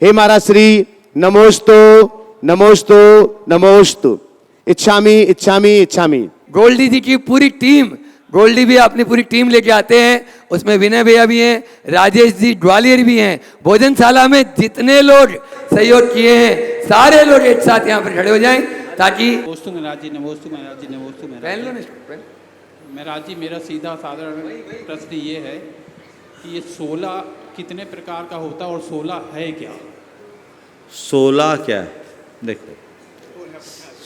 हे महाराज श्री नमोस्तु नमोस्तु नमोस्तु इच्छामी इच्छामी इच्छामी। गोल्डी जी की पूरी टीम, गोल्डी भी अपनी पूरी टीम लेके आते हैं, उसमें विनय भैया भी हैं, राजेश जी ग्वालियर भी हैं। भोजनशाला में जितने लोग सहयोग किए हैं सारे लोग एक साथ यहाँ पर खड़े हो जाएं ताकि नमोस्तु महाराज जी, नमोस्तु महाराज जी, नमोस्तु पहन लो महाराज ना जी। इसको, पहन। महाराज जी, मेरा सीधा साधारण प्रश्न ये है कि ये 16 कितने प्रकार का होता है और 16 है क्या? 16 क्या है? देखो,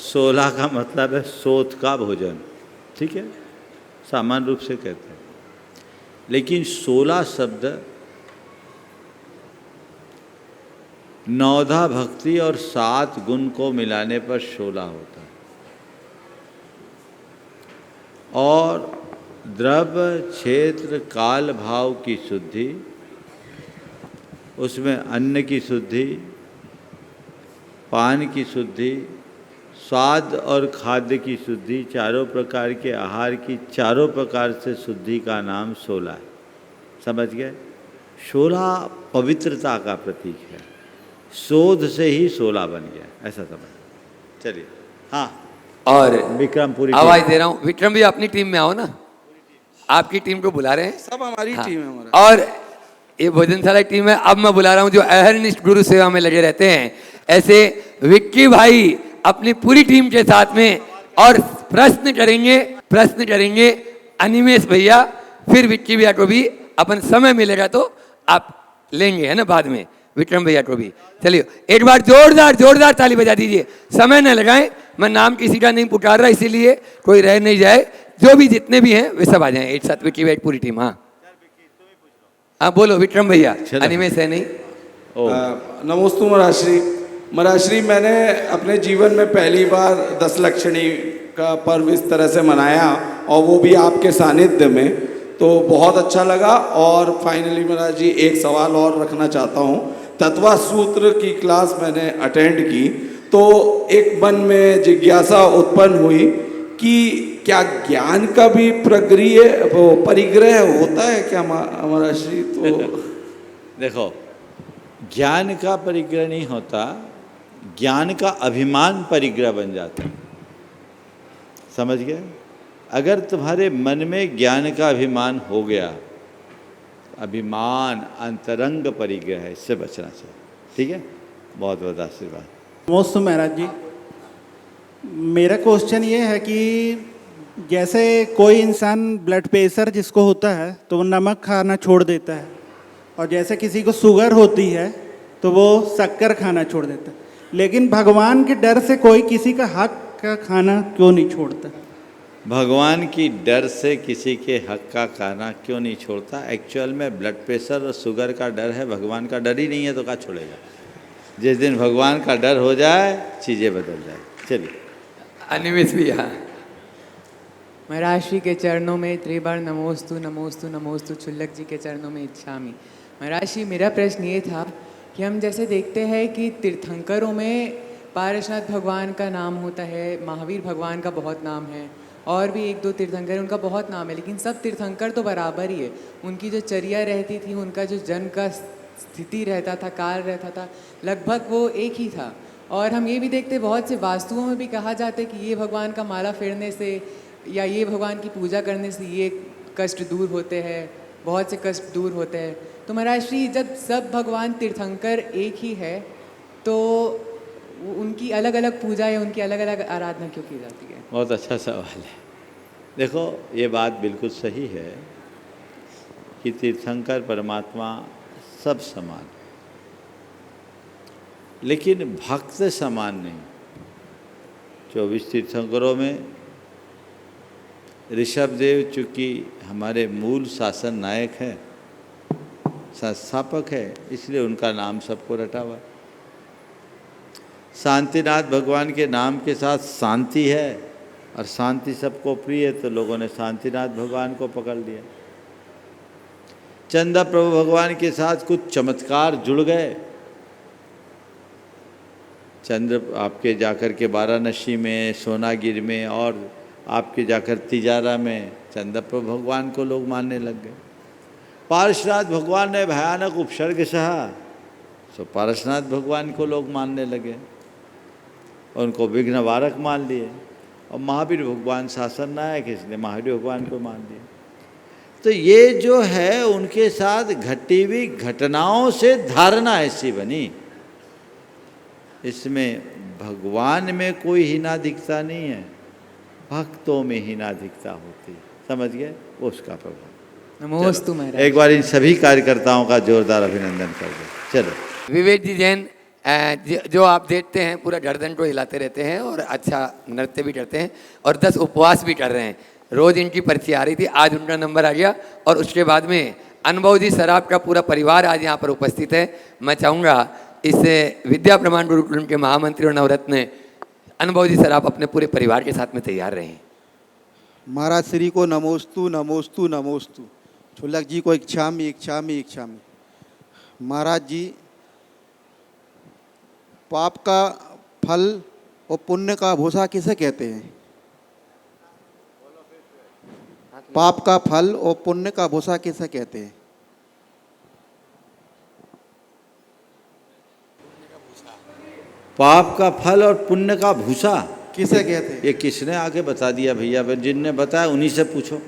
16 का मतलब है सोत का भोजन, ठीक है, सामान्य रूप से कहते हैं। लेकिन 16 शब्द नौधा भक्ति और 7 गुण को मिलाने पर 16 होता है। और द्रव्य क्षेत्र काल भाव की शुद्धि, उसमें अन्न की शुद्धि, पान की शुद्धि, स्वाद और खाद्य की शुद्धि, चारों प्रकार के आहार की चारों प्रकार से शुद्धि का नाम 16 है। समझ गए? 16 पवित्रता का प्रतीक है। शोध से ही 16 बन गया, ऐसा समझ। चलिए, हाँ। और विक्रम पूरी आवाज दे रहा हूँ, विक्रम भी अपनी टीम में आओ ना, आपकी टीम को बुला रहे हैं। सब हमारी हाँ। टीम है हमारा। और ये भोजनशाला टीम है। अब मैं बुला रहा हूँ जो अहरनिष्ठ गुरु सेवा में लगे रहते हैं, ऐसे विक्की भाई अपनी पूरी टीम के साथ में, और प्रश्न करेंगे अनिमेश भैया, फिर विक्की भैया को भी अपन समय मिलेगा तो आप लेंगे, है ना, बाद में विक्रम भैया को भी। चलिए एक बार जोरदार ताली बजा दीजिए। समय न लगाएं, मैं नाम किसी का नहीं पुकार रहा, इसीलिए कोई रह नहीं जाए। जो भी जितने भी हैं वे सब आ जाएं एक साथ, विक्की भैया पूरी टीम। हाँ हाँ बोलो विक्रम भैया, अनिमेश है नहीं। नमोस्तु महाराज श्री, मैंने अपने जीवन में पहली बार 10 लक्षणी का पर्व इस तरह से मनाया, और वो भी आपके सानिध्य में, तो बहुत अच्छा लगा। और फाइनली महाराज जी एक सवाल और रखना चाहता हूँ। तत्वा सूत्र की क्लास मैंने अटेंड की, तो एक मन में जिज्ञासा उत्पन्न हुई कि क्या ज्ञान का भी परिग्रह होता है क्या महाराज श्री? तो देखो, ज्ञान का परिग्रह नहीं होता, ज्ञान का अभिमान परिग्रह बन जाता है। समझ गए? अगर तुम्हारे मन में ज्ञान का अभिमान हो गया, अभिमान अंतरंग परिग्रह है, इससे बचना चाहिए। ठीक है, बहुत बहुत आशीर्वाद। नमस्ते महाराज जी, मेरा क्वेश्चन ये है कि जैसे कोई इंसान ब्लड प्रेशर जिसको होता है तो वो नमक खाना छोड़ देता है, और जैसे किसी को शुगर होती है तो वो शक्कर खाना छोड़ देता है, लेकिन भगवान के डर से कोई किसी का हक का खाना क्यों नहीं छोड़ता? भगवान की डर से किसी के हक का खाना क्यों नहीं छोड़ता? एक्चुअल में ब्लड प्रेशर और शुगर का डर है, भगवान का डर ही नहीं है तो क्या छोड़ेगा? जिस दिन भगवान का डर हो जाए चीज़ें बदल जाए। चलिए अनिमेश भी यहाँ। महाराज श्री के चरणों में त्रिबार नमोस्तु नमोस्तु नमोस्तु, चुल्लक जी के चरणों में इच्छामी। महाराज श्री, मेरा प्रश्न ये था कि हम जैसे देखते हैं कि तीर्थंकरों में पारसनाथ भगवान का नाम होता है, महावीर भगवान का बहुत नाम है, और भी 1-2 तीर्थंकर उनका बहुत नाम है, लेकिन सब तीर्थंकर तो बराबर ही है। उनकी जो चर्या रहती थी, उनका जो जन्म का स्थिति रहता था, काल रहता था, लगभग वो एक ही था। और हम ये भी देखते, बहुत से वास्तुओं में भी कहा जाता है कि ये भगवान का माला फेरने से या ये भगवान की पूजा करने से ये कष्ट दूर होते हैं, बहुत से कष्ट दूर होते हैं। तो महाराज श्री, जब सब भगवान तीर्थंकर एक ही है तो उनकी अलग अलग पूजा या उनकी अलग अलग आराधना क्यों की जाती है? बहुत अच्छा सवाल है। देखो, ये बात बिल्कुल सही है कि तीर्थंकर परमात्मा सब समान, लेकिन भक्त समान नहीं। 24 तीर्थंकरों में ऋषभदेव चूँकि हमारे मूल शासन नायक हैं, संस्थापक है, इसलिए उनका नाम सबको रटा हुआ। शांतिनाथ भगवान के नाम के साथ शांति है, और शांति सबको प्रिय है, तो लोगों ने शांतिनाथ भगवान को पकड़ लिया। चंदा प्रभु भगवान के साथ कुछ चमत्कार जुड़ गए। चंद्र आपके जाकर के वाराणसी में, सोनागिर में, और आपके जाकर तिजारा में चंद्र प्रभु भगवान को लोग मानने लग गए। पार्श्वनाथ भगवान ने भयानक उपसर्ग सहा, तो पारसनाथ भगवान को लोग मानने लगे, उनको विघ्नवारक मान लिए, और महावीर भगवान शासन नायक, इसलिए महावीर भगवान को मान लिए। तो ये जो है उनके साथ घटी हुई घटनाओं से धारणा ऐसी बनी, इसमें भगवान में कोई हीनाधिकता नहीं है, भक्तों में हीनाधिकता होती है। समझ गए? उसका प्रभाव। नमोस्तु महाराज। एक बार इन सभी कार्यकर्ताओं का जोरदार अभिनंदन कर दो। चलो। विवेक जी जैन, जो आप देखते हैं पूरा गर्दन को हिलाते रहते हैं और अच्छा नृत्य भी करते हैं और 10 उपवास भी कर रहे हैं। रोज इनकी पर्ची आ रही थी, आज उनका नंबर आ गया। और उसके बाद में अनुभव जी सराफ का पूरा परिवार आज यहाँ पर उपस्थित है। मैं चाहूँगा इस विद्या प्रमाण गुरुकुलम के महामंत्री और नवरत्न अनुभव जी सराफ अपने पूरे परिवार के साथ में तैयार रहे। महाराज श्री को नमोस्तु नमोस्तु नमोस्तु। छुल्लक जी को इच्छामि इच्छामि इच्छामि। महाराज जी, पाप का फल और पुण्य का भूसा किसे कहते हैं? पाप का फल और पुण्य का भूसा किसे कहते हैं? पाप का फल और पुण्य का भूसा किसे कहते हैं? ये किसने आके बता दिया भैया? जिनने बताया उन्हीं से पूछो।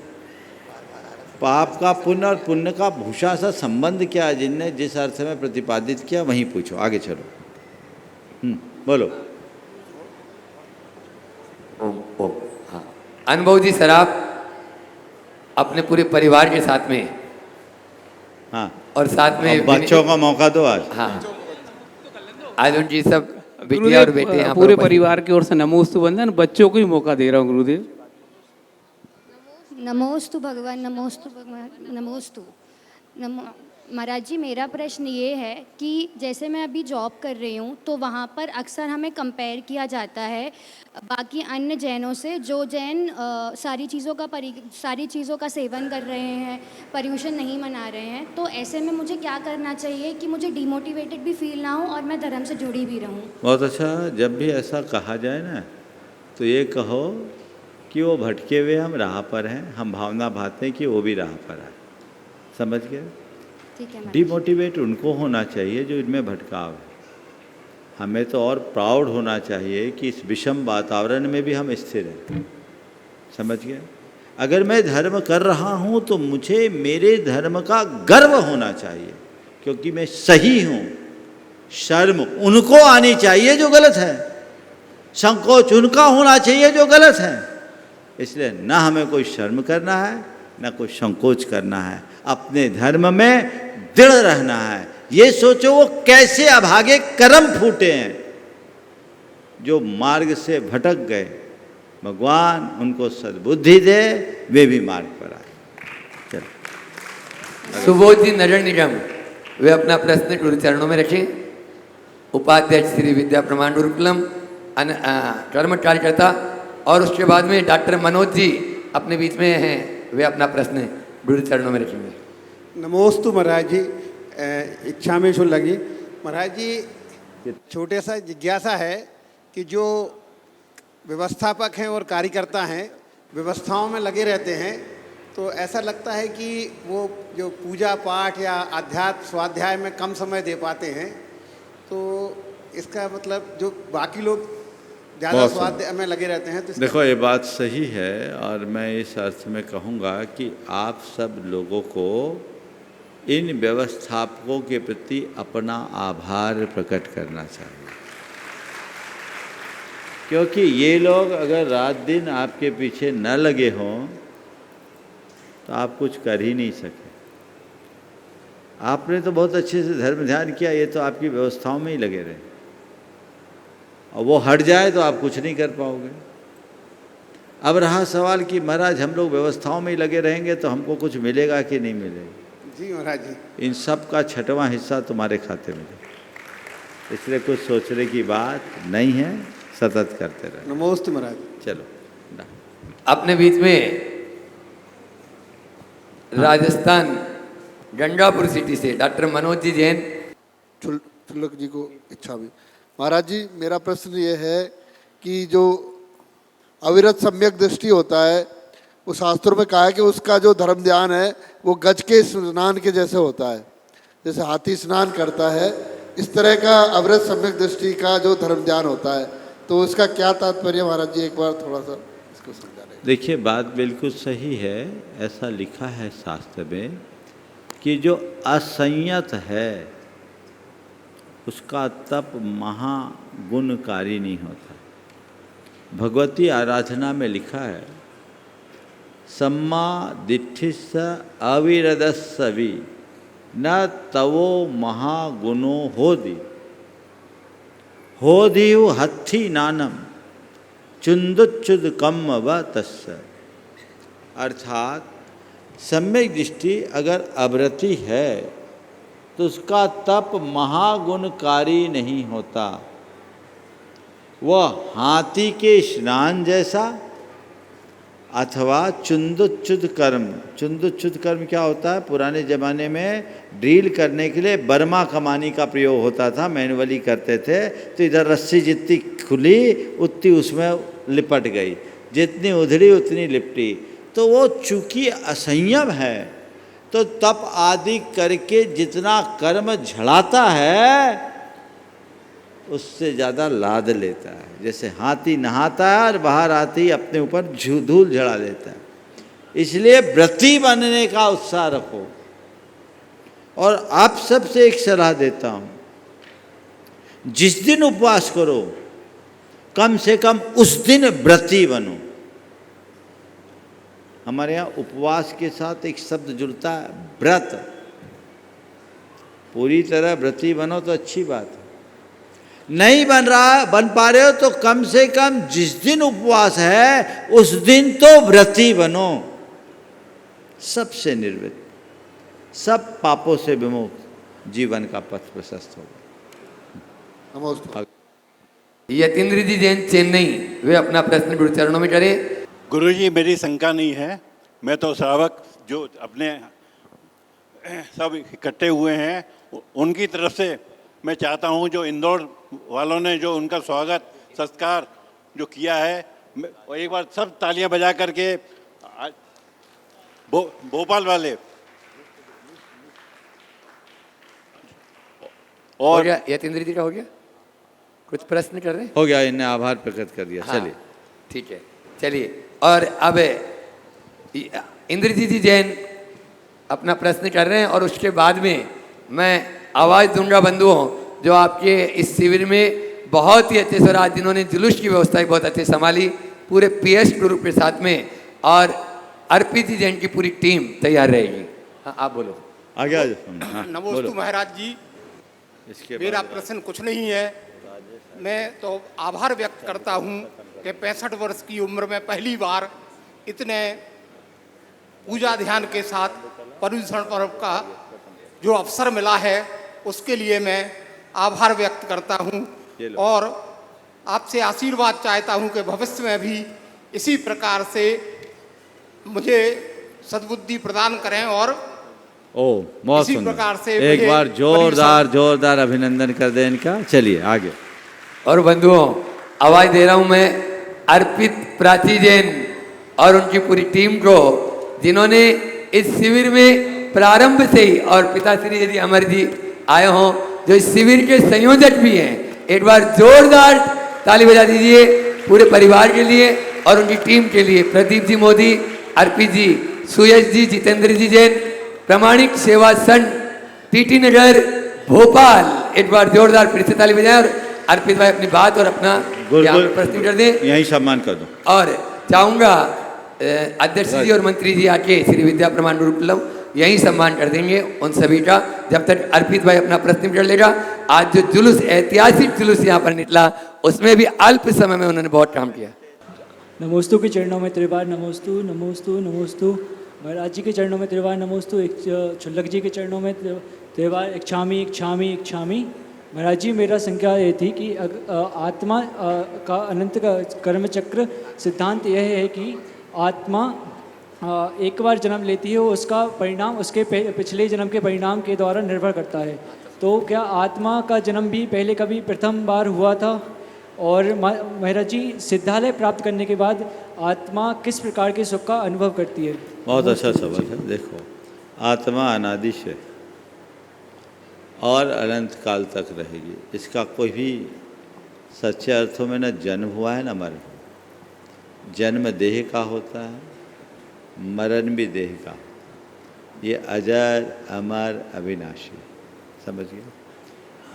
पाप का पुण्य और पुण्य का भूषा सा संबंध क्या है? जिनने जिस अर्थ में प्रतिपादित किया वहीं पूछो। आगे चलो। बोलो। हाँ, अनुभव जी सराफ अपने पूरे परिवार के साथ में, हाँ, और साथ में अब बच्चों का मौका दो आज। हाँ, आज उनकी सब बेटियां और बेटे यहाँ पूरे परिवार की ओर से नमोस्तु वंदन। बच्चों को ही मौका दे रहा हूँ गुरुदेव। नमोस्तु भगवान, नमोस्तु भगवान, नमोस्तु। महाराज जी, मेरा प्रश्न ये है कि जैसे मैं अभी जॉब कर रही हूँ तो वहाँ पर अक्सर हमें कंपेयर किया जाता है बाकी अन्य जैनों से, जो जैन सारी चीज़ों का सेवन कर रहे हैं, पर्यूषण नहीं मना रहे हैं। तो ऐसे में मुझे क्या करना चाहिए कि मुझे डिमोटिवेटेड भी फील ना हो और मैं धर्म से जुड़ी भी रहूँ? बहुत अच्छा। जब भी ऐसा कहा जाए ना, तो ये कहो कि वो भटके हुए हम राह पर हैं, हम भावना भाते हैं कि वो भी राह पर है। समझ गए? ठीक है। डिमोटिवेट उनको होना चाहिए जो इनमें भटकाव है। हमें तो और प्राउड होना चाहिए कि इस विषम वातावरण में भी हम स्थिर हैं। समझ गए? अगर मैं धर्म कर रहा हूँ तो मुझे मेरे धर्म का गर्व होना चाहिए, क्योंकि मैं सही हूँ। शर्म उनको आनी चाहिए जो गलत है, संकोच उनका होना चाहिए जो गलत है। इसलिए ना हमें कोई शर्म करना है, ना कोई संकोच करना है। अपने धर्म में दृढ़ रहना है। ये सोचो वो कैसे अभागे कर्म फूटे हैं जो मार्ग से भटक गए। भगवान उनको सद्बुद्धि दे, वे भी मार्ग पर आए। चलो। सुबोध जी नगर निगम, वे अपना प्रश्न गुरु चरणों में रखें। उपाध्यक्ष श्री विद्या प्रमाण गुरुकुलम कर्म कार्यकर्ता, और उसके बाद में डॉक्टर मनोज जी अपने बीच में हैं, वे अपना प्रश्न गुरु चरणों में रखेंगे। नमोस्तु महाराज जी। इच्छा में शुल्लक जी। महाराज जी, छोटे सा जिज्ञासा है कि जो व्यवस्थापक हैं और कार्यकर्ता हैं, व्यवस्थाओं में लगे रहते हैं, तो ऐसा लगता है कि वो जो पूजा पाठ या अध्यात्म स्वाध्याय में कम समय दे पाते हैं। तो इसका मतलब जो बाकी लोग ज़्यादा स्वाध्याय में लगे रहते हैं, तो देखो ये बात सही है। और मैं इस अर्थ में कहूँगा कि आप सब लोगों को इन व्यवस्थापकों के प्रति अपना आभार प्रकट करना चाहिए, क्योंकि ये लोग अगर रात दिन आपके पीछे न लगे हों तो आप कुछ कर ही नहीं सके। आपने तो बहुत अच्छे से धर्म ध्यान किया, ये तो आपकी व्यवस्थाओं में ही लगे रहे, और वो हट जाए तो आप कुछ नहीं कर पाओगे। अब रहा सवाल कि महाराज हम लोग व्यवस्थाओं में ही लगे रहेंगे तो हमको कुछ मिलेगा कि नहीं मिलेगा? जी महाराज जी। इन सब का 6वां हिस्सा तुम्हारे खाते में है, इसलिए कुछ सोचने की बात नहीं है, सतत करते रहे। नमोस्तु महाराज। चलो। अपने बीच में राजस्थान गंगापुर सिटी से डॉक्टर मनोज जी जैन। छुल्लक जी को इच्छा भी। महाराज जी, मेरा प्रश्न ये है कि जो अविरत सम्यक दृष्टि होता है, वो शास्त्रों में कहा है कि उसका जो धर्म ध्यान है वो गज के स्नान के जैसे होता है। जैसे हाथी स्नान करता है इस तरह का अवृत सम्यक दृष्टि का जो धर्म ध्यान होता है, तो इसका क्या तात्पर्य महाराज जी, एक बार थोड़ा सा इसको समझा दें। देखिए, बात बिल्कुल सही है। ऐसा लिखा है शास्त्र में कि जो असंयत है उसका तप महागुणकारी नहीं होता। भगवती आराधना में लिखा है, सम्मा दिठिस्स अविरदस्सवि न तवो महागुणो होदिव हत्थि नानम चुंदुच्युद कम व तस्य। अर्थात सम्यक दृष्टि अगर अवरति है तो उसका तप महागुणकारी नहीं होता। वह हाथी के स्नान जैसा अथवा चुंदुच्युद कर्म। चुंदुच्युद कर्म क्या होता है? पुराने ज़माने में ड्रिल करने के लिए बर्मा कमानी का प्रयोग होता था, मैनुअली करते थे। तो इधर रस्सी जितनी खुली उतनी उसमें लिपट गई, जितनी उधड़ी उतनी लिपटी। तो वो चूंकि असंयम है तो तप आदि करके जितना कर्म झड़ाता है उससे ज़्यादा लाद लेता है। जैसे हाथी नहाता है और बाहर आते ही अपने ऊपर धूल झड़ा लेता है। इसलिए व्रती बनने का उत्साह रखो। और आप सबसे एक सलाह देता हूँ, जिस दिन उपवास करो कम से कम उस दिन व्रती बनो। हमारे यहाँ उपवास के साथ एक शब्द जुड़ता है, व्रत। पूरी तरह व्रती बनो तो अच्छी बात है। नहीं बन पा रहे हो तो कम से कम जिस दिन उपवास है उस दिन तो व्रती बनो। सबसे निर्वृत, सब पापों से विमुक्त जीवन का पथ प्रशस्त होगा। नमस्ते। यतीन्द्र जी जैन चेन्नई, वे अपना प्रश्न गुरु चरणों में करें। गुरुजी, मेरी शंका नहीं है, मैं तो श्रावक जो अपने सब इकट्ठे हुए हैं उनकी तरफ से मैं चाहता हूं, जो इंदौर वालों ने जो उनका स्वागत सत्कार जो किया है, एक बार सब तालियां बजा करके भोपाल वाले और हो गया। यतीन्द्र जी का हो गया, कुछ प्रश्न कर रहे हैं? हो गया, इन्हें आभार प्रकट कर दिया। हाँ, चलिए ठीक है, चलिए। और अब इंद्रजीत जी जैन अपना प्रश्न कर रहे हैं और उसके बाद में मैं आवाज़ दूंगा बंधुओं, जो आपके इस शिविर में बहुत ही अच्छे से आज जिन्होंने जुलूस की व्यवस्था भी बहुत अच्छे संभाली, पूरे पीएस ग्रुप के साथ में, और अर्पित जी जैन की पूरी टीम तैयार रहेगी। हाँ, आप बोलो। आगे आ जाओ। नमोस्तु महाराज जी। मेरा प्रश्न कुछ नहीं है, मैं तो आभार व्यक्त करता हूँ कि 65 वर्ष की उम्र में पहली बार इतने पूजा ध्यान के साथ पर्युषण पर्व का जो अवसर मिला है उसके लिए मैं आभार व्यक्त करता हूँ और आपसे आशीर्वाद चाहता हूँ कि भविष्य में भी इसी प्रकार से मुझे सद्बुद्धि प्रदान करें और बहुत इसी सुंदर। प्रकार से एक बार जोरदार अभिनंदन कर दें इनका। चलिए आगे। और बंधुओं, आवाज दे रहा हूं मैं अर्पित प्राची जैन और उनकी पूरी टीम को, जिन्होंने इस शिविर में प्रारंभ से ही, और पिताश्री यदि अमर जी आए हों जो इस शिविर के संयोजक भी हैं, एक बार जोरदार ताली बजा दीजिए पूरे परिवार के लिए और उनकी टीम के लिए। प्रदीप जी मोदी, अर्पित जी, सुयश जी, जितेंद्र जी जैन, प्रामाणिक सेवा संघ टीटी नगर भोपाल, एक बार जोरदार फिर से ताली बजाएं और अर्पित भाई अपनी बात और अपना प्रश्न कर दें। यही सम्मान कर दो। और चाहूंगा अध्यक्ष जी और मंत्री जी आके श्री विद्या प्रमाण गुरुकुलम यही सम्मान कर देंगे उन सभी का, जब तक अर्पित भाई अपना प्रश्न कर लेगा। आज जो जुलूस, ऐतिहासिक जुलूस यहाँ पर निकला, उसमें भी अल्प समय में उन्होंने बहुत काम किया। नमोस्तु के चरणों में त्रिवार नमोस्तु नमोस्तु नमोस्तु। महाराज जी के चरणों में त्रिवार नमोस्तु। छुल्लक जी के चरणों में त्रिवार इच्छामी इच्छामी इच्छामी। महाराज जी, मेरा संख्या ये थी कि आत्मा का अनंत का कर्म चक्र सिद्धांत यह है कि आत्मा एक बार जन्म लेती है, उसका परिणाम उसके पिछले जन्म के परिणाम के द्वारा निर्भर करता है। तो क्या आत्मा का जन्म भी पहले कभी प्रथम बार हुआ था? और महाराज जी, सिद्धालय प्राप्त करने के बाद आत्मा किस प्रकार के सुख का अनुभव करती है? बहुत अच्छा सवाल है। देखो, आत्मा अनादि से और अनंत काल तक रहेगी। इसका कोई भी सच्चे अर्थों में न जन्म हुआ है न मरण। जन्म देह का होता है, मरण भी देह का। ये अजर अमर अविनाशी, समझ गए।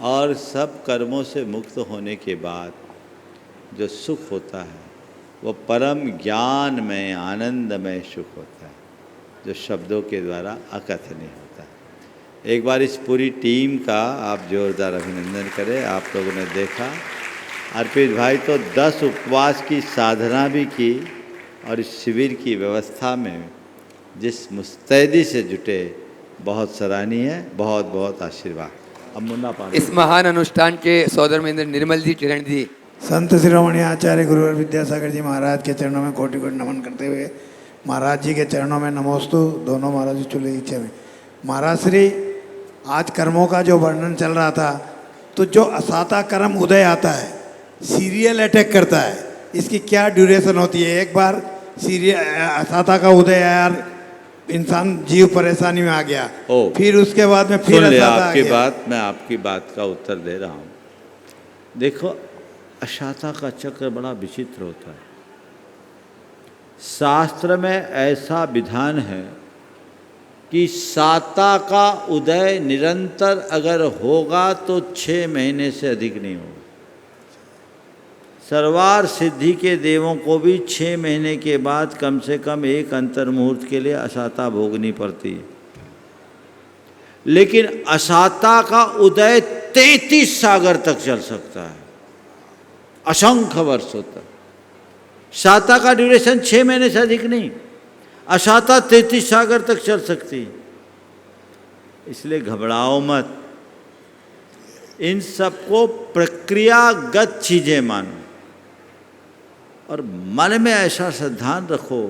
और सब कर्मों से मुक्त होने के बाद जो सुख होता है वो परम ज्ञानमय आनंदमय सुख होता है, जो शब्दों के द्वारा अकथनीय होता है। एक बार इस पूरी टीम का आप जोरदार अभिनंदन करें। आप लोगों ने देखा अर्पित भाई तो 10 उपवास की साधना भी की और इस शिविर की व्यवस्था में जिस मुस्तैदी से जुटे, बहुत सराहनीय है। बहुत बहुत आशीर्वाद। अब मुन्ना पांडे इस महान अनुष्ठान के सौदर महेंद्र निर्मल जी, किरण जी, संत शिरोमणि आचार्य गुरुवर विद्यासागर जी महाराज के चरणों में कोटि कोटि नमन करते हुए महाराज जी के चरणों में नमोस्तु। दोनों महाराज जी चले इच्छे में। महाराज श्री, आज कर्मों का जो वर्णन चल रहा था, तो जो असाता कर्म उदय आता है, सीरियल अटैक करता है, इसकी क्या ड्यूरेशन होती है? एक बार असाता का उदय आया, इंसान जीव परेशानी में आ गया, फिर उसके बाद में फिर असाता आ गया। मैं आपकी बात का उत्तर दे रहा हूँ। देखो, अशाता का चक्र बड़ा विचित्र होता है। शास्त्र में ऐसा विधान है कि साता का उदय निरंतर अगर होगा तो 6 महीने से अधिक नहीं होगा। सर्वार सिद्धि के देवों को भी 6 महीने के बाद कम से कम एक अंतर मुहूर्त के लिए अशाता भोगनी पड़ती है। लेकिन अशाता का उदय 33 सागर तक चल सकता है, असंख्य वर्षों तक। शाता का ड्यूरेशन 6 महीने से अधिक नहीं, अशाता 33 सागर तक चल सकती है। इसलिए घबराओ मत, इन सबको प्रक्रियागत चीजें मानो और मन में ऐसा सिद्धांत रखो,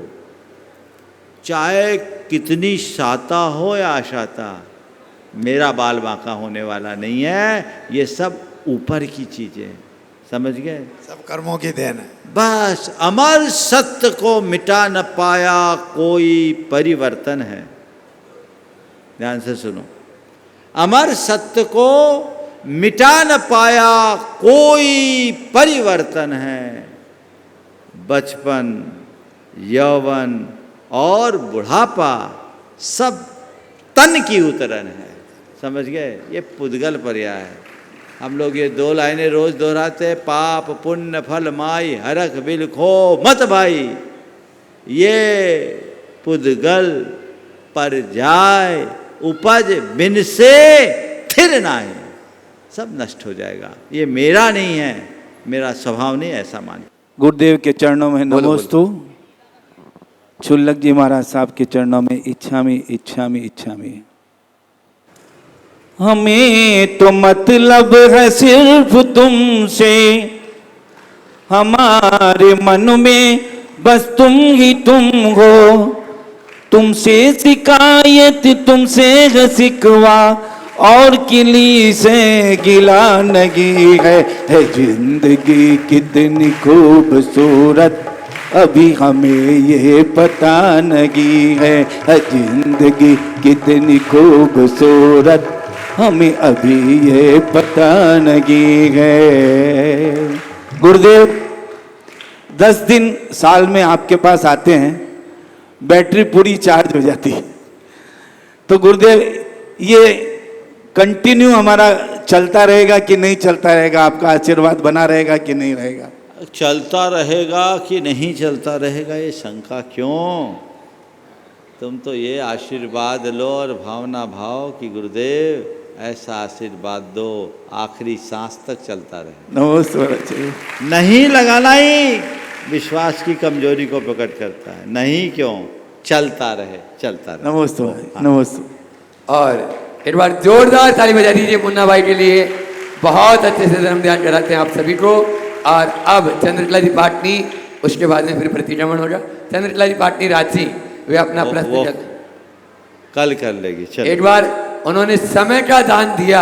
चाहे कितनी शाता हो या अशाता, मेरा बाल बांका होने वाला नहीं है। ये सब ऊपर की चीजें, समझ गए, सब कर्मों की देन है। बस अमर सत्य को मिटा न पाया कोई परिवर्तन है। ध्यान से सुनो, अमर सत्य को मिटा न पाया कोई परिवर्तन है। बचपन, यौवन और बुढ़ापा सब तन की उतरन है, समझ गए। ये पुद्गल पर्याय है। हम लोग ये 2 लाइनें रोज दोहराते, पाप पुण्य फल माई हरख बिल खो मत भाई। ये पुद्गल पर जाए उपज बिन से थिर नाहि, सब नष्ट हो जाएगा। ये मेरा नहीं है, मेरा स्वभाव नहीं, ऐसा मान। गुरुदेव के चरणों में नमोस्तु। छुल्लक जी महाराज साहब के चरणों में इच्छामि इच्छामि इच्छामि। हमें तो मतलब है सिर्फ तुमसे, हमारे मन में बस तुम ही तुम हो। तुमसे शिकायत, तुमसे है शिकवा, और किली से गिला नहीं है जिंदगी कितनी खूबसूरत, अभी हमें ये पता नहीं है जिंदगी कितनी खूबसूरत, हमें अभी ये पता नहीं है। गुरुदेव 10 दिन साल में आपके पास आते हैं, बैटरी पूरी चार्ज हो जाती है। तो गुरुदेव ये कंटिन्यू हमारा चलता रहेगा कि नहीं चलता रहेगा? आपका आशीर्वाद बना रहेगा कि नहीं रहेगा? चलता रहेगा कि नहीं चलता रहेगा ये शंका क्यों? तुम तो ये आशीर्वाद लो और भावना भाव कि गुरुदेव ऐसा आशीर्वाद दो आखिरी सांस तक चलता रहे। नमस्ते। नहीं लगाना ही विश्वास की कमजोरी को प्रकट करता है। नहीं क्यों, चलता रहे, चलता रहे। नमस्ते नमस्ते। और एक बार जोरदार ताली बजा दीजिए मुन्ना भाई के लिए। बहुत अच्छे से धर्म ध्यान कराते हैं आप सभी को। और अब चंद्रकला जी पाटनी, उसके बाद में फिर प्रतिक्रमण होगा। चंद्रकला जी पाटनी रांची, वे अपना प्रश्न कल कर लेगी। चलो। एक बार उन्होंने समय का दान दिया,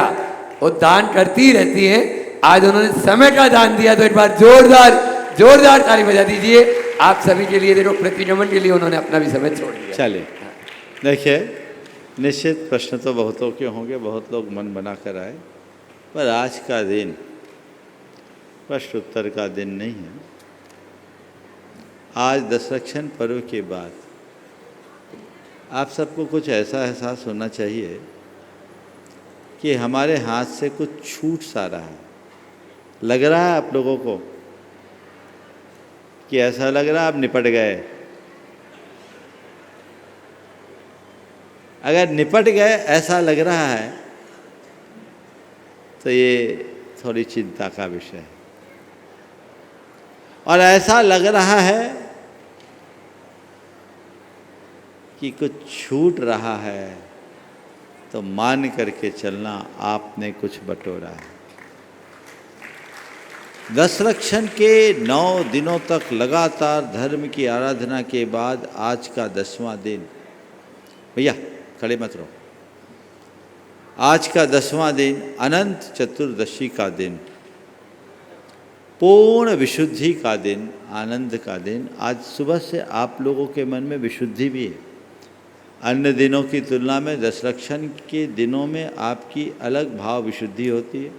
वो दान करती रहती है, आज उन्होंने समय का दान दिया, तो एक बार जोरदार ताली बजा दीजिए आप सभी के लिए। देखो प्रतिक्रमण के लिए उन्होंने अपना भी समय छोड़ दिया। चलिए देखिए, निश्चित प्रश्न तो बहुतों के होंगे, बहुत लोग मन बना कर आए, पर आज का दिन प्रश्न उत्तर का दिन नहीं है। आज दशरक्षण पर्व के बाद आप सबको कुछ ऐसा एहसास होना चाहिए कि हमारे हाथ से कुछ छूट सा रहा है। लग रहा है आप लोगों को कि ऐसा लग रहा है आप निपट गए? अगर निपट गए ऐसा लग रहा है तो ये थोड़ी चिंता का विषय है। और ऐसा लग रहा है कि कुछ छूट रहा है तो मान करके चलना आपने कुछ बटोरा है। दशरक्षण के 9 दिनों तक लगातार धर्म की आराधना के बाद आज का 10वां दिन, भैया खड़े मत रहो, आज का 10वां दिन अनंत चतुर्दशी का दिन, पूर्ण विशुद्धि का दिन, आनंद का दिन। आज सुबह से आप लोगों के मन में विशुद्धि भी है। अन्य दिनों की तुलना में दशरक्षण के दिनों में आपकी अलग भाव विशुद्धि होती है।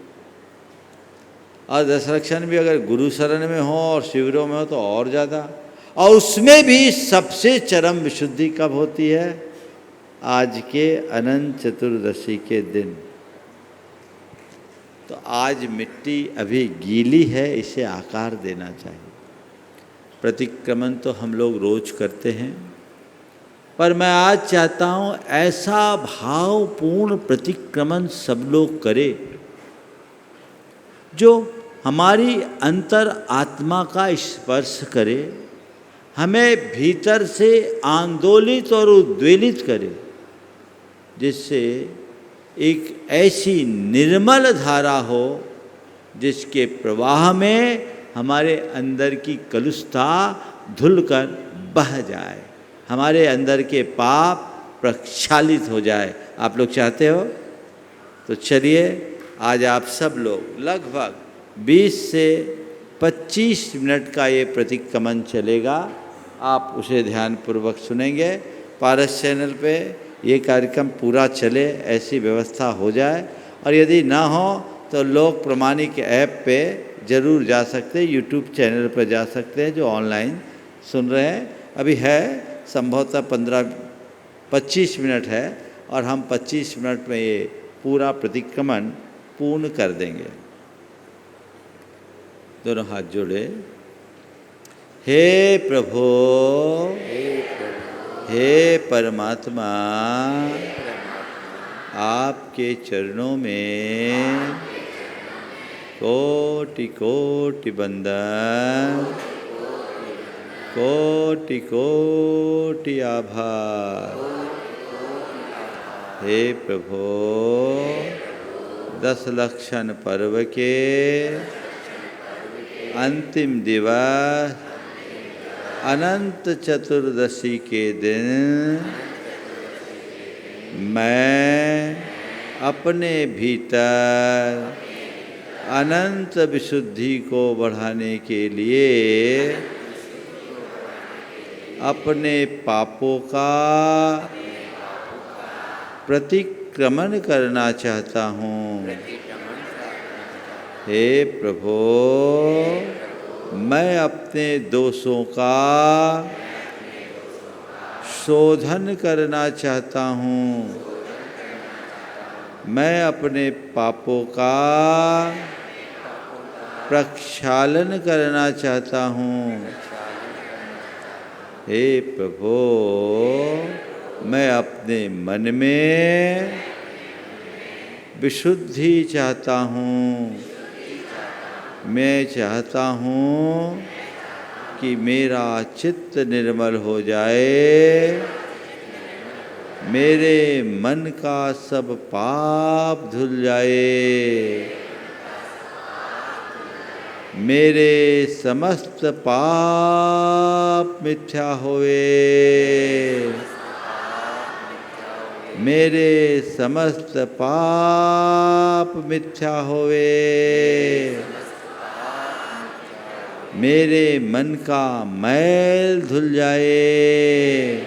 और दशरक्षण भी अगर गुरु शरण में हो और शिविरों में हो तो और ज़्यादा, और उसमें भी सबसे चरम विशुद्धि कब होती है? आज के अनंत चतुर्दशी के दिन। तो आज मिट्टी अभी गीली है, इसे आकार देना चाहिए। प्रतिक्रमण तो हम लोग रोज करते हैं, पर मैं आज चाहता हूँ ऐसा भावपूर्ण प्रतिक्रमण सब लोग करें जो हमारी अंतर आत्मा का स्पर्श करे, हमें भीतर से आंदोलित और उद्वेलित करे, जिससे एक ऐसी निर्मल धारा हो जिसके प्रवाह में हमारे अंदर की कलुषता धुलकर बह जाए, हमारे अंदर के पाप प्रक्षालित हो जाए। आप लोग चाहते हो? तो चलिए आज आप सब लोग लगभग 20 से 25 मिनट का ये प्रतिक्रमण चलेगा। आप उसे ध्यानपूर्वक सुनेंगे। पारस चैनल पे ये कार्यक्रम पूरा चले ऐसी व्यवस्था हो जाए, और यदि ना हो तो लोक प्रमाणिक ऐप पे ज़रूर जा सकते हैं, यूट्यूब चैनल पर जा सकते हैं जो ऑनलाइन सुन रहे हैं। अभी है संभवतः 15-25 मिनट है, और हम 25 मिनट में ये पूरा प्रतिक्रमण पूर्ण कर देंगे। दोनों हाथ जोड़े। हे प्रभु, हे परमात्मा, आपके चरणों में कोटि कोटि वंदन, कोटि कोटि आभार। हे प्रभु, दशलक्षण पर्व के अंतिम दिवस अनंत चतुर्दशी के दिन मैं अपने भीतर अनंत विशुद्धि को बढ़ाने के लिए अपने पापों का प्रतिक्रमण करना चाहता हूँ। हे प्रभु, मैं अपने दोषों का शोधन करना चाहता हूँ। मैं अपने पापों का प्रक्षालन करना चाहता हूँ। हे प्रभु, मैं अपने मन में विशुद्धि चाहता हूँ। मैं चाहता हूँ कि मेरा चित्त निर्मल हो जाए, मेरे मन का सब पाप धुल जाए, मेरे समस्त पाप मिथ्या होए, मेरे समस्त पाप मिथ्या होए, मेरे मन का मैल धुल जाए,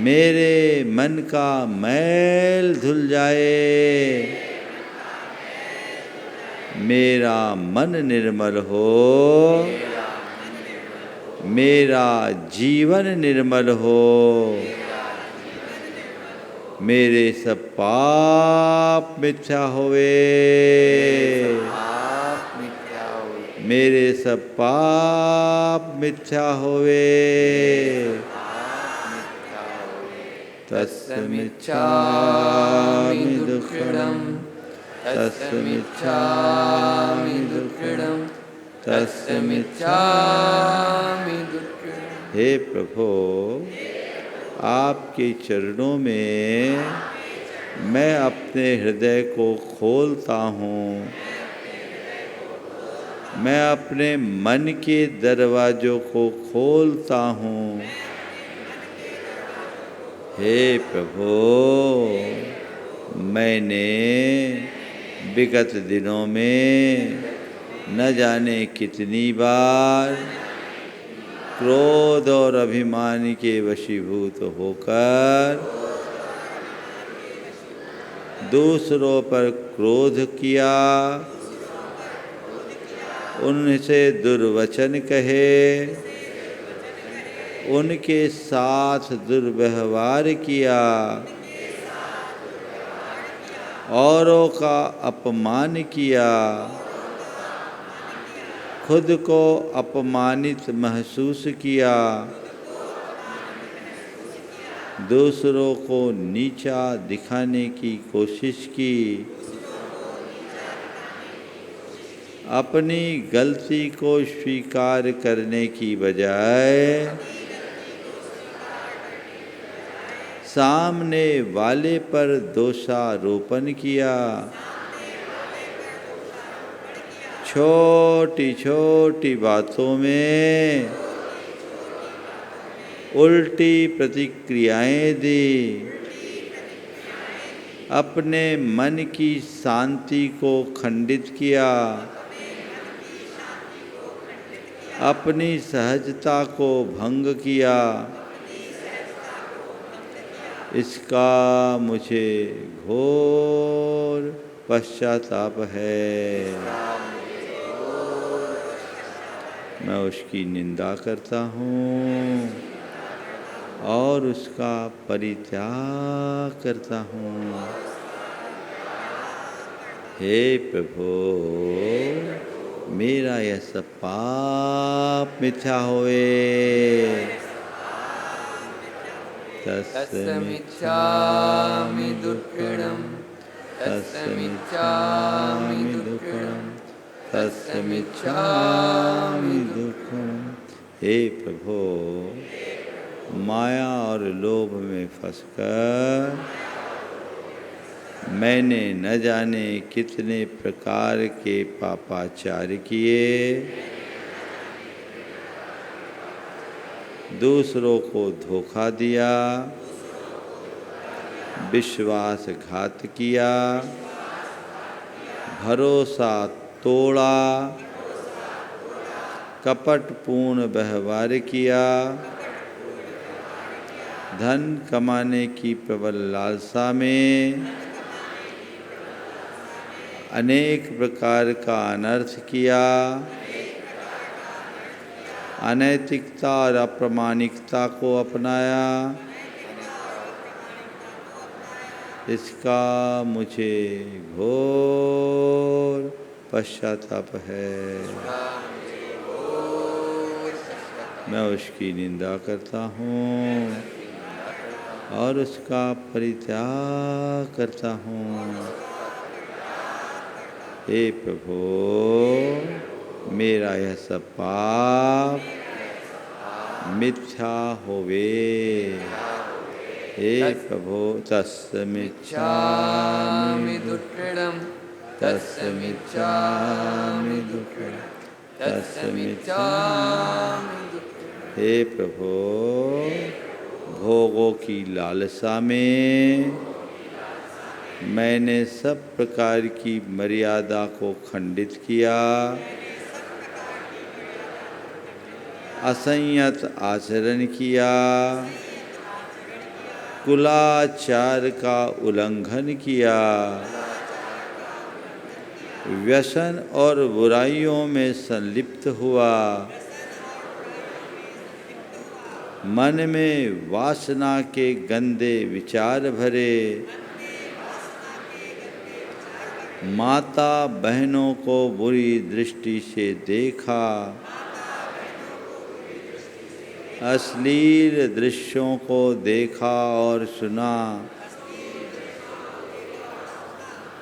मेरे मन का मैल धुल जाए, मेरा मन निर्मल हो, मेरा जीवन निर्मल हो, मेरे सब पाप मिथ्या होवे, मेरे सब पाप मिथ्या होवे। तस्मिच्छामि दुक्खड़म, तस्मिच्छामि दुक्खड़म, तस्मिच्छामि दुक्खड़म। हे प्रभु, आपके चरणों में मैं अपने हृदय को खोलता हूँ, मैं अपने मन के दरवाजों को खोलता हूँ। हे प्रभु, मैंने विगत दिनों में न जाने कितनी बार क्रोध और अभिमान के वशीभूत होकर दूसरों पर क्रोध किया, उनसे दुर्वचन कहे, उनके साथ दुर्व्यवहार किया, औरों का अपमान किया, खुद को अपमानित महसूस किया, दूसरों को नीचा दिखाने की कोशिश की, अपनी गलती को स्वीकार करने की बजाय सामने वाले पर दोषारोपण किया, छोटी छोटी बातों में उल्टी प्रतिक्रियाएं दी, अपने मन की शांति को खंडित किया, अपनी सहजता को भंग किया। इसका मुझे घोर पश्चाताप है। मैं उसकी निंदा करता हूँ और उसका परित्याग करता हूँ। हे प्रभु, मेरा यह सब पाप मिथ्या होए। तस्मिच्छामि दुक्खड़म, तस्मिच्छामि दुक्खड़म, तस्मिच्छामि दुक्खड़म। हे प्रभु, माया और लोभ में फंसकर मैंने न जाने कितने प्रकार के पापाचार किए, दूसरों को धोखा दिया, विश्वासघात किया, भरोसा तोड़ा, कपटपूर्ण व्यवहार किया, धन कमाने की प्रबल लालसा में अनेक प्रकार का अनर्थ किया, अनैतिकता और अप्रामाणिकता को अपनाया। इसका मुझे घोर पश्चाताप है। मैं उसकी निंदा करता हूँ और उसका परित्याग करता हूँ। हे प्रभु, मेरा यह सब पाप मिथ्या होवे। हे प्रभु, तस्मिच्छामि दुक्खड़म, तस्मिच्छामि दुक्खड़म, तस्मिच्छामि दुक्खड़म। हे प्रभु, भोगों की लालसा में मैंने सब प्रकार की मर्यादा को खंडित किया, असंयत आचरण किया, कुलाचार का उल्लंघन किया, व्यसन और बुराइयों में संलिप्त हुआ, मन में वासना के गंदे विचार भरे, माता बहनों को बुरी दृष्टि से देखा, अश्लील दृश्यों को देखा और सुना,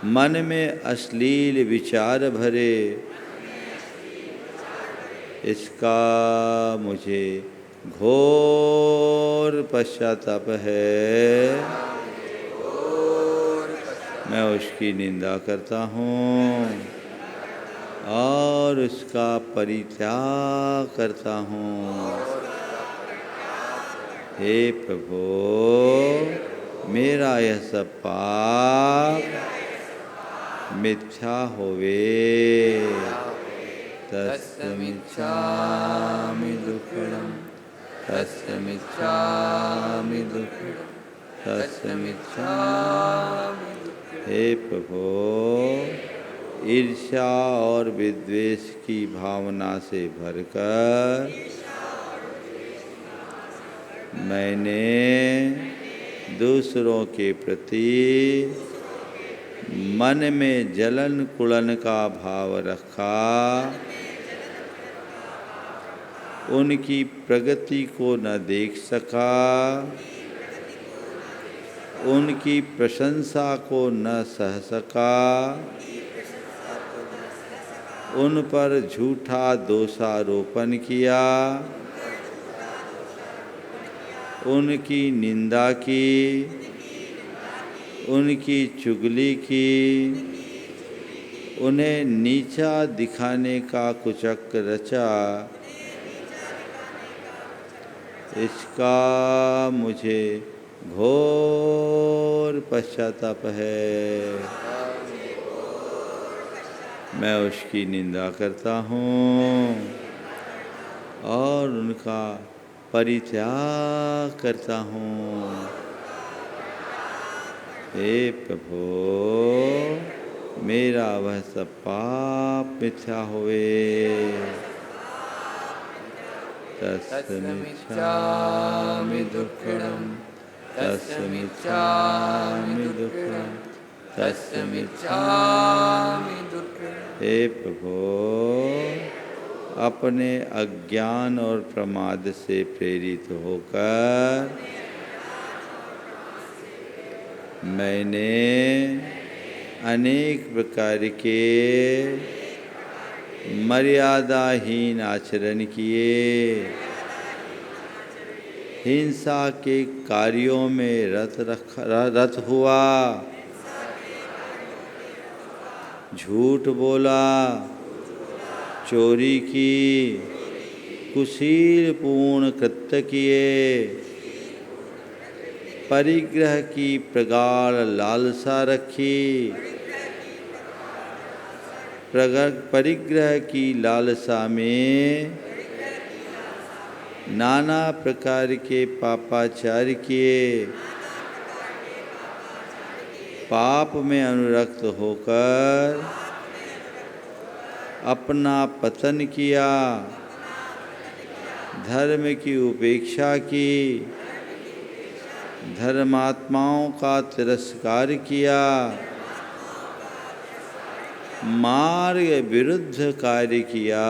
मन में अश्लील विचार भरे, इसका मुझे घोर पश्चाताप है। मैं उसकी निंदा करता हूँ और उसका परित्याग करता हूँ। हे प्रभु, मेरा यह सब पाप मिथ्या होवे। तस्मिच्छामि दुक्कडं, तस्मिच्छामि दुक्कडं, तस्मिच्छामि। हे प्रभु, ईर्ष्या और विद्वेष की भावना से भरकर मैंने दूसरों के प्रति मन में जलन कुलन का भाव रखा, उनकी प्रगति को न देख सका, उनकी प्रशंसा को न सह सका, उन पर झूठा दोषारोपण किया, उनकी निंदा की, उनकी चुगली की, उन्हें नीचा दिखाने का कुचक्र रचा। इसका मुझे घोर पश्चाताप है। मैं उसकी निंदा करता हूँ और उनका परित्याग करता हूँ। हे प्रभु, मेरा वह सब पाप मिथ्या होवे। तस्मिच्छामि दुक्कडं, तस्मिच्छामि दुक्कडं, तस्मिच्छामि दुक्कडं। हे प्रभु, अपने अज्ञान और प्रमाद से प्रेरित होकर मैंने अनेक प्रकार के मर्यादाहीन आचरण किए, हिंसा के कार्यों में रत हुआ, झूठ बोला, चोरी की, कुशीलपूर्ण कृत्य किए, परिग्रह की प्रगाढ़ लालसा रखी, परिग्रह की लालसा में नाना प्रकार के पापाचार किए, पाप में अनुरक्त होकर अपना पतन किया, धर्म की उपेक्षा की, धर्मात्माओं का तिरस्कार किया, मार्ग विरुद्ध कार्य किया,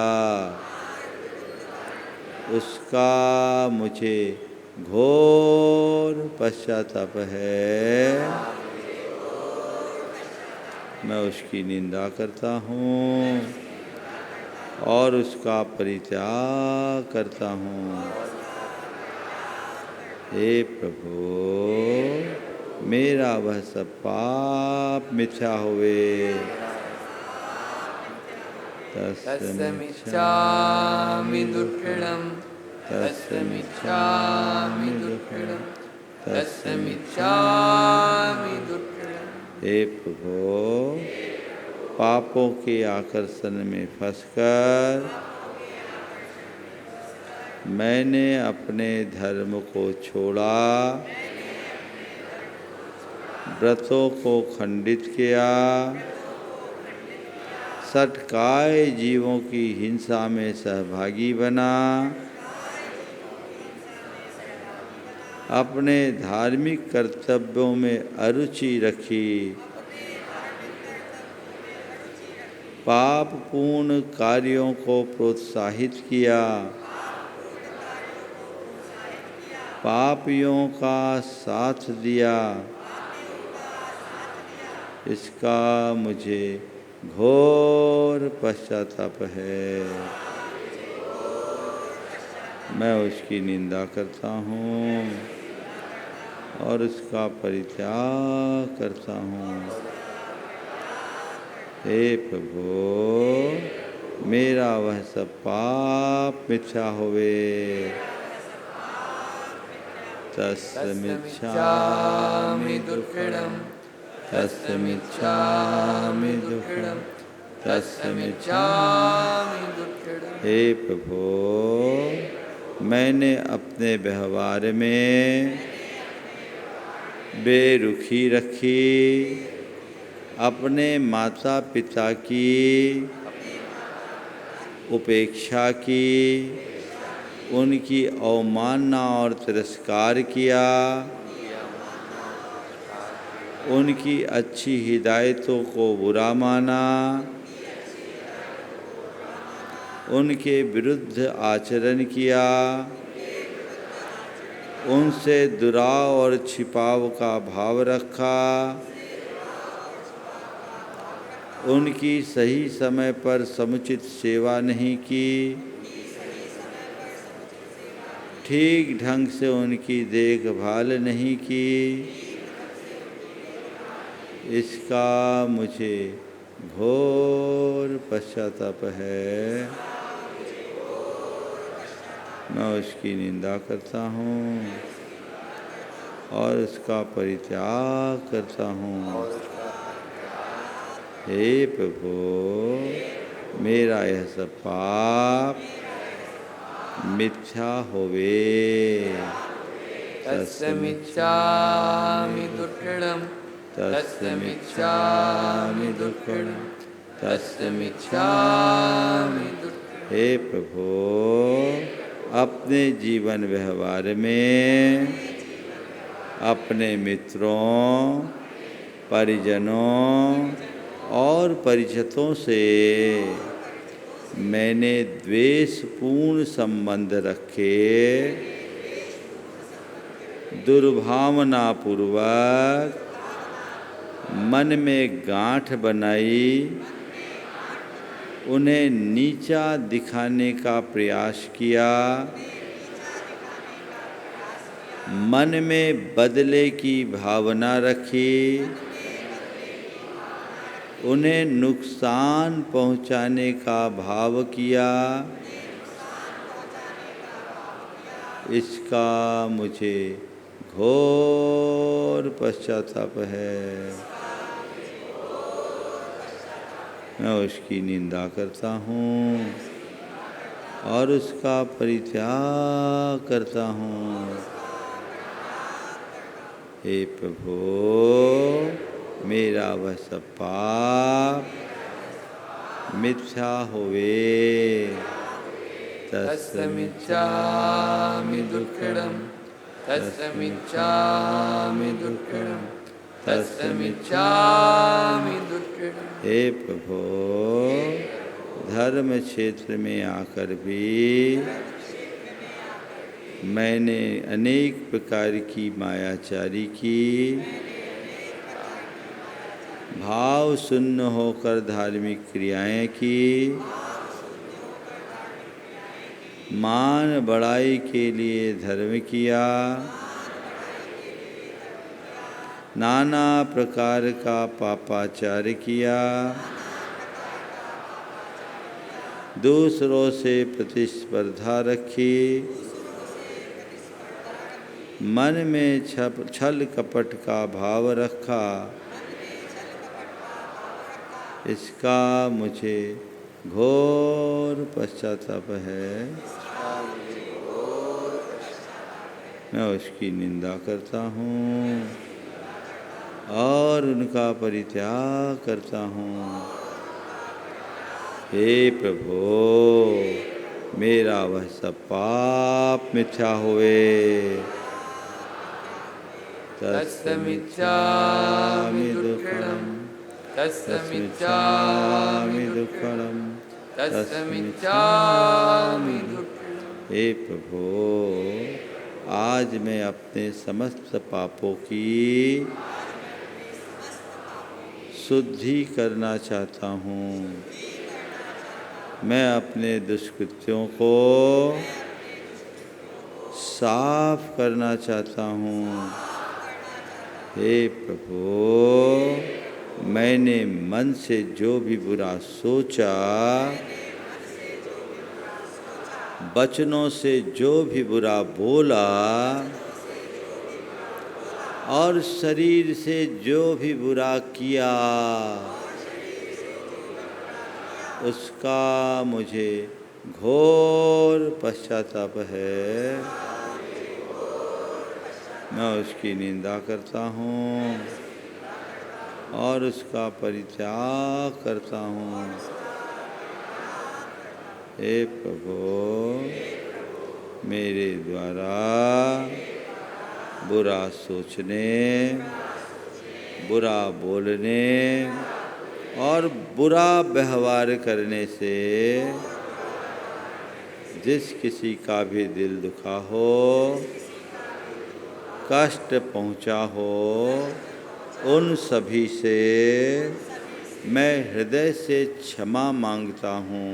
उसका मुझे घोर पश्चाताप है। मैं उसकी निंदा करता हूँ और उसका परित्याग करता हूँ। हे प्रभु, मेरा वह सब पाप मिथ्या होवे। तस्मिच्छामि दुक्कडं, तस्मिच्छामि दुक्कडं, तस्मिच्छामि दुक्कडं। हे प्रभु, पापों के आकर्षण में फंसकर मैंने अपने धर्म को छोड़ा, व्रतों को खंडित किया, सटकाए जीवों की हिंसा में सहभागी बना, अपने धार्मिक कर्तव्यों में अरुचि रखी, पापपूर्ण कार्यों को प्रोत्साहित किया, पापियों का साथ दिया, इसका मुझे घोर पश्चाताप है। मैं उसकी निंदा करता हूँ और उसका परित्याग करता हूँ। हे प्रभु, मेरा वह सब पाप मिथ्या होवे। तस्मिच्छामि दुक्कडम्, तस्मिच्छामि दुक्कडम्, तस्मिच्छामि दुक्कडम्। हे प्रभु, मैंने अपने व्यवहार में बेरुखी रखी, अपने माता पिता की उपेक्षा की, उनकी अवमानना और तिरस्कार किया, उनकी अच्छी हिदायतों को बुरा माना, उनके विरुद्ध आचरण किया, उनसे दुराव और छिपाव का भाव रखा, उनकी सही समय पर समुचित सेवा नहीं की, ठीक ढंग से उनकी देखभाल नहीं की, इसका मुझे घोर पश्चाताप है। मैं उसकी निंदा करता हूँ और उसका परित्याग करता हूँ। हे प्रभु, मेरा यह सब पाप मिथ्या होवे। तस्मिच्छामि दुक्कडम्, तस्मिच्छामि दुक्कडम्, तस्मिच्छामि दुक्कडम्। हे प्रभु, अपने जीवन व्यवहार में अपने मित्रों, परिजनों और परिचितों से मैंने द्वेषपूर्ण संबंध रखे, दुर्भावना पूर्वक मन में गांठ बनाई, उन्हें नीचा दिखाने का प्रयास किया, मन में बदले की भावना रखी, उन्हें नुकसान पहुंचाने का भाव किया, इसका मुझे घोर पश्चाताप है। मैं उसकी निंदा करता हूँ और उसका परित्याग करता हूँ। हे प्रभु, मेरा वह सब पाप मिथ्या होवे। तस्मिच्छामि दुक्कडम्, तस्मिच्छामि दुक्कडम्, तस्मिच्छामि दुक्कडम्। हे प्रभु, धर्म क्षेत्र में आकर भी मैंने अनेक प्रकार की मायाचारी की, भाव शून्य होकर धार्मिक क्रियाएं की, मान बढ़ाई के लिए धर्म किया, नाना प्रकार का पापाचार किया, दूसरों से प्रतिस्पर्धा रखी, मन में छल कपट का भाव रखा, इसका मुझे घोर पश्चाताप है। मैं उसकी निंदा करता हूँ और उनका परित्याग करता हूँ। हे प्रभु, मेरा वह सब पाप मिथ्या हुए। तस्मिच्छामि दुक्कडम् तस्मिच्छामि दुक्कडम् तस्मिच्छामि दुक्कडम्। हे प्रभु, आज मैं अपने समस्त पापों की शुद्धि करना चाहता हूँ। मैं अपने दुष्कृत्यों को साफ करना चाहता हूँ। हे प्रभु, मैंने मन से जो भी बुरा सोचा, वचनों से जो भी बुरा बोला और शरीर से जो भी बुरा किया, उसका मुझे घोर पश्चाताप है। मैं उसकी निंदा करता हूँ और उसका परित्याग करता हूँ। हे प्रभु, मेरे द्वारा बुरा सोचने, बुरा बोलने और बुरा व्यवहार करने से जिस किसी का भी दिल दुखा हो, कष्ट पहुंचा हो, उन सभी से मैं हृदय से क्षमा मांगता हूँ।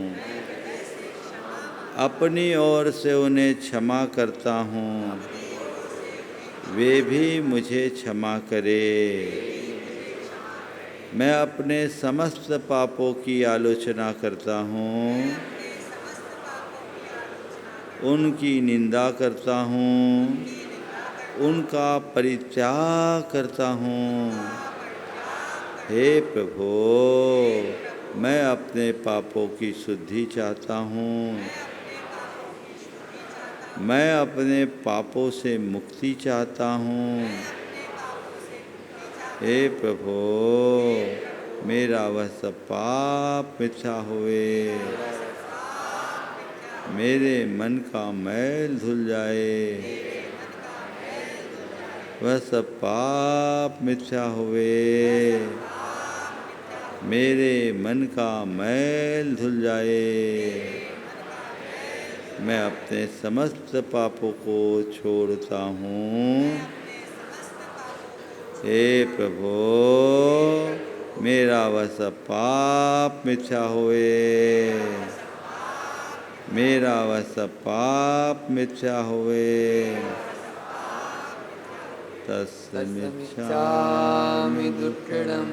अपनी ओर से उन्हें क्षमा करता हूँ, वे भी मुझे क्षमा करे। मैं अपने समस्त पापों की आलोचना करता हूँ, उनकी निंदा करता हूँ, उनका परित्याग करता हूँ। हे प्रभु, मैं अपने पापों की शुद्धि चाहता हूँ। मैं अपने पापों से मुक्ति चाहता हूँ। हे प्रभु, मेरा वह सब पाप मिथ्या हुए, मेरे मन का मैल धुल जाए। वह सब पाप मिथ्या हुए, मेरे मन का मैल धुल जाए। मैं अपने समस्त पापों को छोड़ता हूँ। हे प्रभु, मेरा वह सब पाप मिथ्या हुए, मेरा वह सब पाप मिथ्या हुए। तस्मिच्छामि दुक्कडम्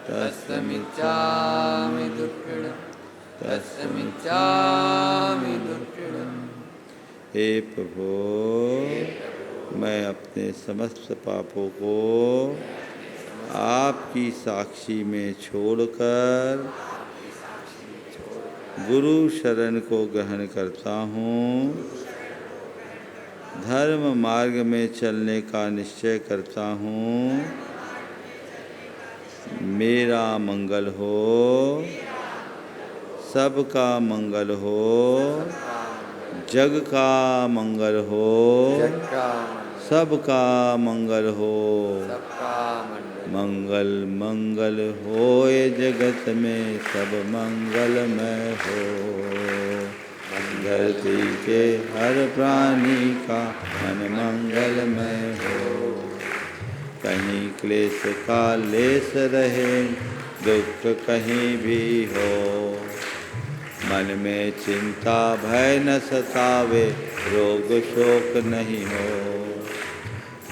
तस्मिच्छामि दुक्कडम् तस्मिच्छामि दुक्कडम्। हे प्रभु, मैं अपने समस्त पापों को आपकी साक्षी में छोड़कर गुरु शरण को ग्रहण करता हूँ। धर्म मार्ग में चलने का निश्चय करता हूँ। मेरा मंगल हो, सबका मंगल हो, जग का मंगल हो, सबका मंगल हो। मंगल मंगल होए जगत में सब मंगलमय हो। धरती के हर प्राणी का मन मंगलमय हो। कहीं क्लेश का लेस रहे, दुख कहीं भी हो। मन में चिंता भय न सतावे, रोग शोक नहीं हो।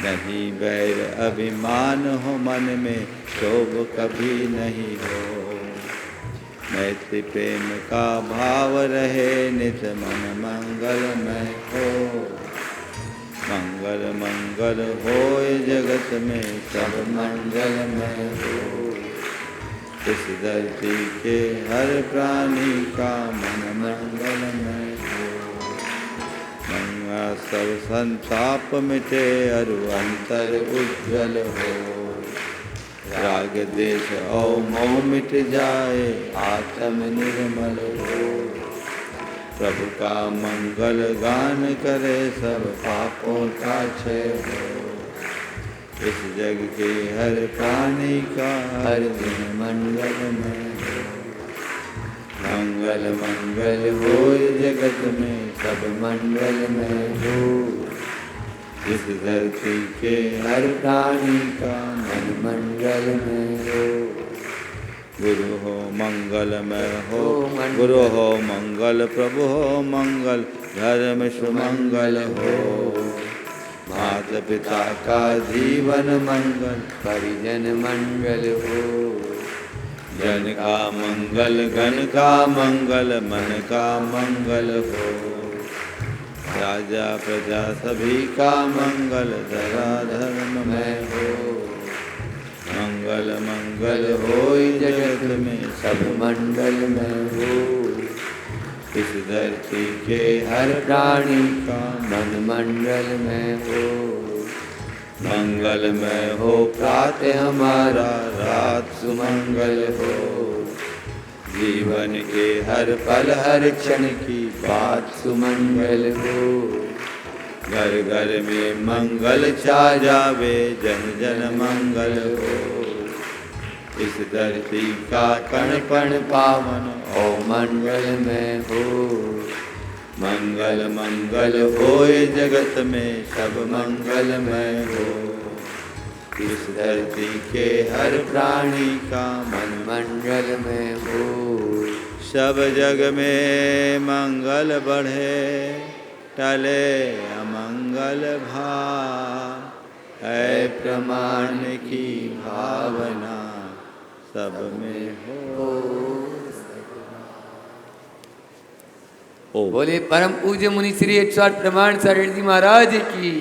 नहीं बैर अभिमान हो मन में, शोभ कभी नहीं हो। मैत्री प्रेम का भाव रहे, नित मन मंगलमय हो। मंगल मंगल होए जगत में सब मंगलमय हो। इस धरती के हर प्राणी का मन मंगलमय हो। मंगल सब संताप मिटे, अरु अंतर उज्ज्वल हो। राग देश और मोह मिट जाए, आत्म निर्मल हो। प्रभु का मंगल गान करे, सब पापों का क्षय हो। इस जग के हर प्राणी का हर दिन मंगलमय हो। मंगल मंगल हो जगत में, सब मंगलमय हो। इस धरती के हर प्राणी का मन मंगलमय हो। गुरु हो मंगलमय हो, गुरु हो मंगल, प्रभु हो मंगल, धर्म सुमंगल हो। माता पिता का जीवन मंगल, परिजन मंगल हो। जन का मंगल, गण का मंगल, मन का मंगल हो। राजा प्रजा सभी का मंगल, धरा धर्ममय हो। मंगल मंगल हो जगत में, सब मंगलमय हो। इस धरती के हर प्राणी का मन मंगलमय हो। मंगलमय हो प्रातः हमारा, रात सुमंगल हो। जीवन के हर पल हर क्षण की बात सुमंगल हो। घर घर में मंगल छा जावे, जन जन मंगल हो। इस धरती का कण कण पावन ओ मंगलमय हो। मंगल मंगल होए जगत में, सब मंगलमय हो। इस धरती के हर प्राणी का मन मंगलमय हो। सब जग में मंगल बढ़े, टले अमंगल भाव। है प्रमाण की भावना सब में हो। बोले परम पूज्य मुनि श्री 108 प्रमाण सरल जी महाराज की।